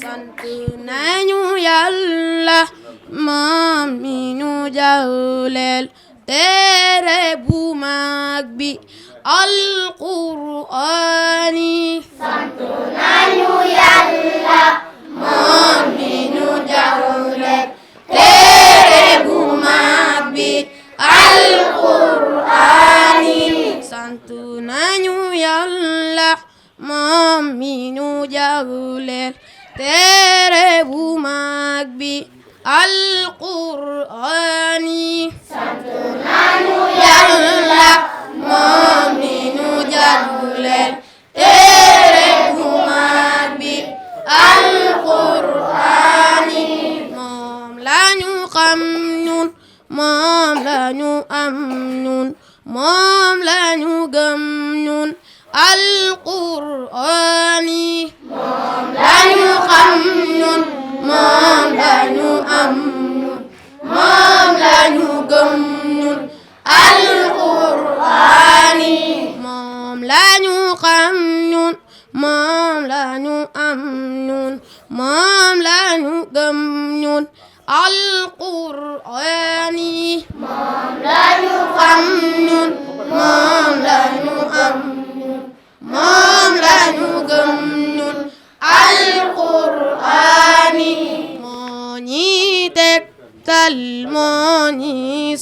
sant nañu Yàlla moom mi ñu jagleel téere bu mag bi Alqur'ani sant nañu Yàlla moom mi ñu jagleel téere bu mag bi Alqur'ani sant nañu Yàlla moom mi ñu jagleel téere bu mag bi Alqur'ani sant nañu Yàlla moom mi ñu jagleel téere bu mag bi Alqur'ani moom lañu xam ñun moom lañu am ñun moom lañu gëm ñun Alqur'ani moom lañu xam ñun moom lañu am ñun moom lañu gëm ñun Alqur'ani moom lañu xam ñun moom lañu am ñun moom lañu gëm ñun Alqur'ani moom lañu xam ñun moom lañu am ñun moom lañu gëm ñun Alqur'ani moo ñi tegtal moo ñi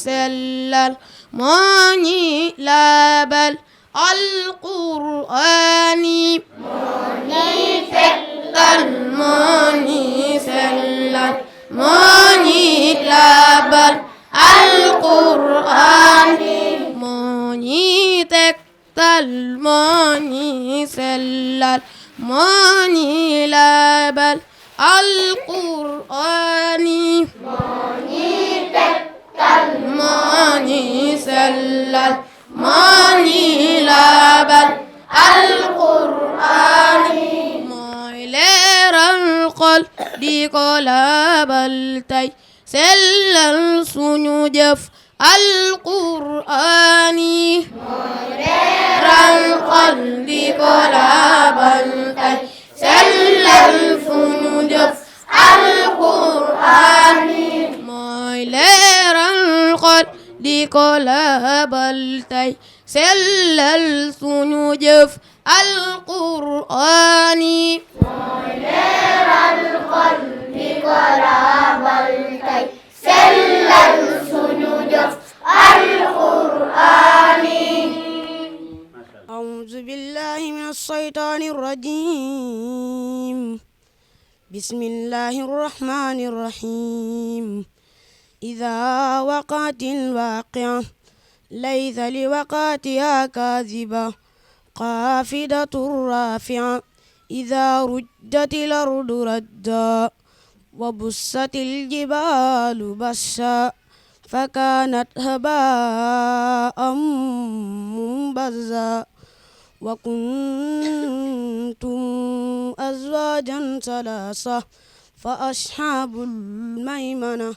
sellal moo ñi labal Alqur'ani moo ñi tegtal moo ñi sellal moo ñi labal Alqur'ani moo ñi tegtal moo ñi sellal moo ñi labal Alqur'ani moo ñi tegtal moo ñi sellal moo ñi labal Alqur'ani mooy leeral xol di ko labal tey sellal suñu jëf Alqur'ani mooy leeral xol di ko labal tey sellal suñu jëf Alqur'ani mooy leeral xol di ko labal tey sellal suñu jëf Alqur'ani mooy leeral xol di ko labal tey sellal suñu jëf Alqur'ani أعوذ بالله من الشيطان الرجيم بسم الله الرحمن الرحيم إذا وقعت الواقعة ليس لوقعتها كاذبة خافضة رافعة إذا رجت الأرض رجا وبست الجبال بسا فكانت هباء منبثا وكنتم أزواجا ثلاثة فأصحاب الميمنة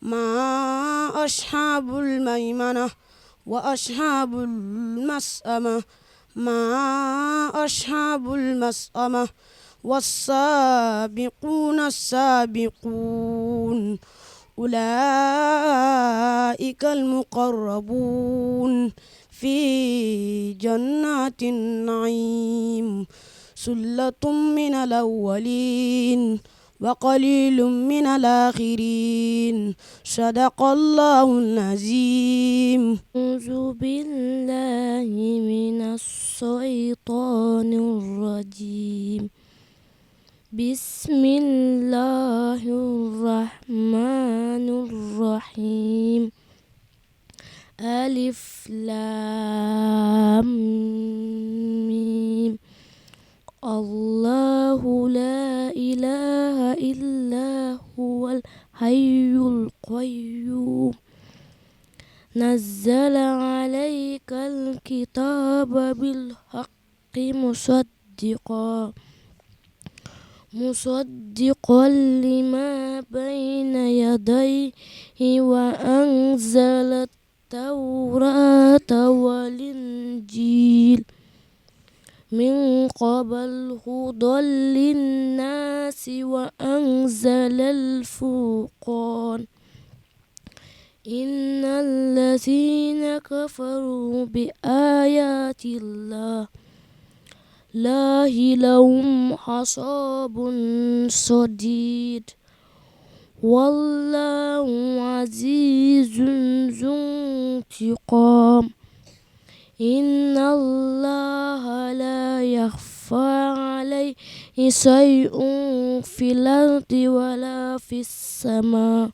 ما أصحاب الميمنة وأصحاب المشأمة ما أصحاب المشأمة والسابقون السابقون أولئك المقربون في جنات النعيم ثلة من الأولين وقليل من الآخرين صدق الله العظيم أعوذ بالله من الشيطان الرجيم بسم الله الرحمن الرحيم ألف لام ميم الله لا إله إلا هو الحي القيوم نزل عليك الكتاب بالحق مصدقا لما بين يديه وأنزل التوراة والإنجيل من قبل هدى للناس وأنزل الفرقان إن الذين كفروا بآيات الله لهم عذاب شديد والله عزيز ذو انتقام إن الله لا يخفى عليه شيء في الأرض ولا في السماء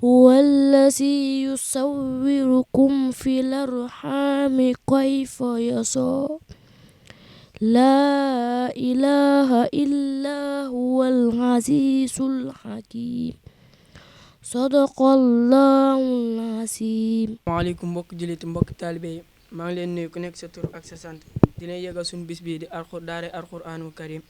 هو الذي يصوركم في الأرحام كيف يشاء لا إله إلا هو العزيز الحكيم صدق الله العظيم. waaleykum mbokk jullit mbokk taalibe yi maa ngi leen nuyu ku nekk sa tur ak sa sant di leen yëgal suñu bis bii di daare alquraanul karim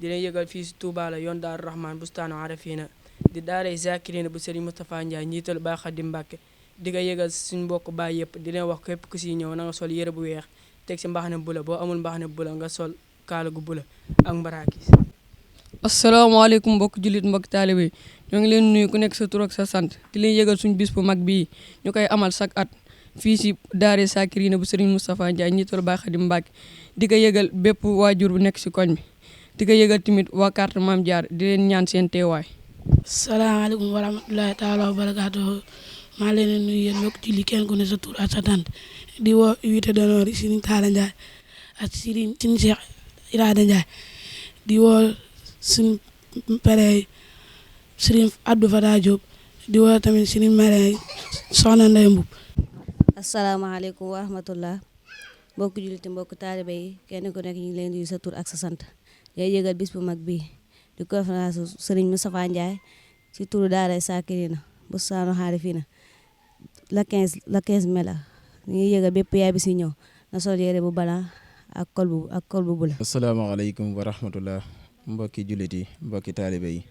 di leen yëgal fii si Touba la yoon Daaru Rahman bustaanu Arafina di daare Zakirina bu Serigne Moustapha Ndiaye njiital Baay Xaadim Mbàkke di ko yëgal suñu mbokk baay yëpp di leen wax képp ku si ñëw na nga sol yére bu weex teg si mbaxana bula boo amul mbaxana bula nga sol kaala gu bula ak mbaraakis. asalaamaaleykum mbokk jullit mbokk taalibe yi ñoo ngi leen nuyu ku nekk sa tur ak sa sant di leen yëgal suñu bis bu mag bii ñu koy amal chaque at fii si daare Zakirina bu Serigne Moustapha Ndiaye njiital Baay Xaadim Mbàkke di ko yëgal bépp waajur bu nekk si koñ bi di ko yëgal tamit waa carte Maam Jaara di leen ñaan seen teewaay. salaamaaleykum wa rahmatulahi taala wa barakaatuhu maa leen di nuyu yéen mbokk julli kenn ku ne sa tur ak sa tant di woo invité d'honneur yi Serigne Talla Ndiaye ak Serigne Cheikh Irada Ndiaye di woo suñu pere Serigne Abdou Fatah Diop di woo tamit Serigne Mare Soxna Ndeye Mboup. asalaamaaleykum wa rahmatullah mbokk julliti mbokk taalibe yi kenn ku nekk ñu ngi leen di sa tur ak sa sant ngay yëgal bis bu mag bii di conférence Serigne Moustapha Ndiaye ci turu daara Zakirina bustaanu Arafina la 15 mai la ñu ngi yëgal bépp yaay bi si ñëw na sol yére bu bala ak kol bu bula. asalaamaaleykum wa rahmatullah mbokki jullit yi mbokki taalibe yi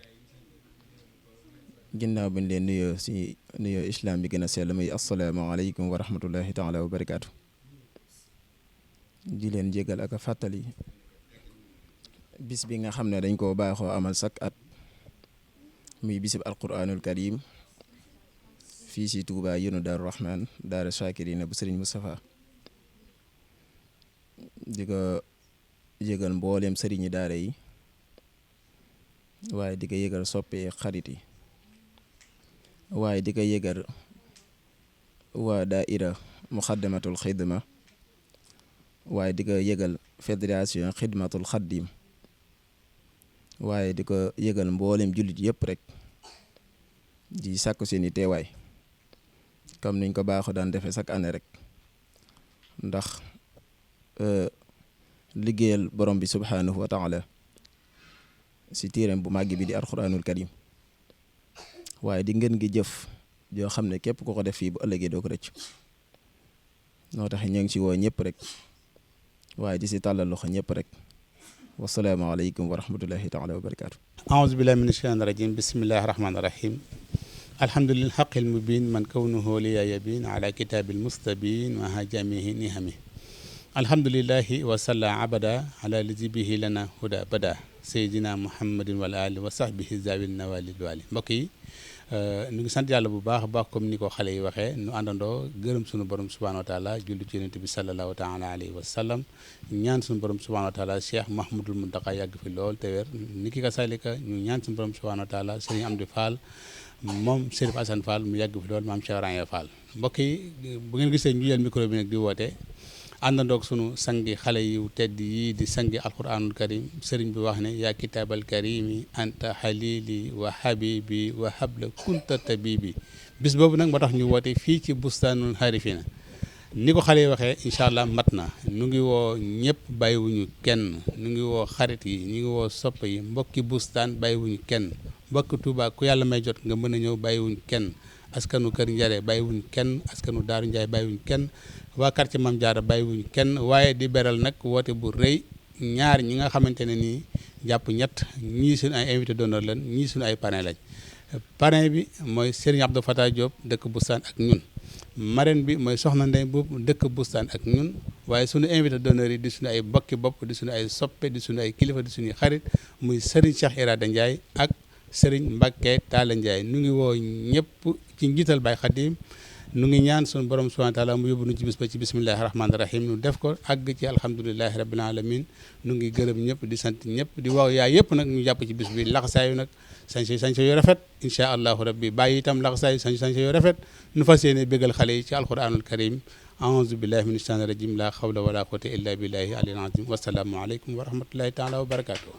ginnaaw bañ leen nuyoo si nuyoo islam bi gën a sell muy asalaamaaleykum wa rahmatullahi taala wa barakaatu di leen jégal ak a fàttali bis bi nga xam ne dañ koo baaxoo amal sak at muy bisib alquranul karim fii si Touba yoonu Daaru Rahman daara Zakirina bu Serigne Moustapha di ko yëgal mbooleem sëriñi daara yi waaye di ko yëgal soppee xarit yi waaye di ko yëgal waa daaira muxaddamatul xidma waaye di ko yëgal fédération xidmatul xaddim waaye di ko yëgal mboolem jullit yëpp rek di sàkku seeni teewaay comme niñ ko baaxoo daan defee chaque année rek ndax liggéeyal borom bi subhanahu wa taala si téeram bu màgg bi di alquranul karim waaye di ngeen gi jëf joo xam ne képp ku ko def fii bu ëllëgee doo ko rëcc noo tax ñoo ngi si woo ñëpp rek waaye di si tàllal loxo ñëpp rek wasalaamaaleykum wa rahmatullahi taala wa barakaatu. aouzu billahi min ashaytaani rajim bismillahi rahmaani rahim alhamdulillahi xaqil mubin man kawnuhu liya yabin ala kitabil mustabin wa hajamihi nihami alhamdulillahi wa salla abada ala lizi bihi lana huda bada sayyidina muhammadin wal ali wa sahbihi zawil nawalil wali mbokk yi ñu ngi sant yàlla bu baax a baax comme ni ko xale yi waxee nu àndandoo gërëm sunu borom subhanahu wa taala julli ci yonent bi sallallahu taala alayhi wa sallam ñaan sunu borom subhanahu wa taala cheikh mahmadul muntaka yàgg fi lool te wér ni ki ka salika ñu ñaan sunu borom subhanahu wa taala sëriñ Amdi Fall moom Serif Assane Fall mu yàgg fi lool maam Cheikh Raya Fall mbokk yi bu ngeen gisee ñu jël micro bi nag di woote àndandoog sunu sangi xale yu tedd yi di sangi alquranul karim sëriñ bi wax ne yaa kitaabal karimi anta xalili wa habibi wa habla kunta tabibi bis boobu nag moo tax ñu woote fii ci bustaanul Arafina ni ko xale yi waxee incha allah mat na ñu ngi woo ñëpp bàyyiwuñu kenn ñu ngi woo xarit yi ñu ngi woo sopp yi mbokki bustaan bàyyiwuñu kenn mbokki Tuuba ku yàlla may jot nga mën a ñëw bàyyiwuñu kenn askanu Kër Njare bàyyiwuñu kenn askanu Daaru Njaay bàyyiwuñu kenn waa quartier Mame Diarra bàyyiwuñu kenn waaye di beral nag woote bu rëy ñaar ñi nga xamante ne nii jàpp ñett ñii suñu ay invité d'honneur lañ ñii suñu ay parrain lañ parrain bi mooy Serigne Abdou Fatah Diop dëkk Bustaan ak ñun marraine bi mooy Soxna Ndey Mbuub dëkk Bustaan ak ñun waaye sunu invité d'honneur yi di suñu ay bokki bopp di suñu ay soppe di suñu ay kilifa di suñuy xarit muy Serigne Cheikh Irada Ndiaye ak Serigne Mbacke Talla Ndiaye nu ngi woo ñëpp ci njiital Baye Khadim nu ngi ñaan sunu borom subhanahu wa taala mu yóbbu nu ci bis ba ci bismillahi rahmaani rahim nu def ko àgg ci alhamdulilahi rabbil alamin nu ngi gërëm ñëpp di sant ñëpp di waaw yaa yëpp nag ñu jàpp ci bis bi laxasaayu nag sañse yu rafet incha allahu rabbi bàyyi itam laxasaayu sañse yu rafet nu fas yéene bégal xale yi ci alquranul karim aouzu billahi min ashaytani rajim la hawla wala quwwata illa billahi aliyil azim wasalaamu aleykum wa rahmatullahi taala wa barakatuh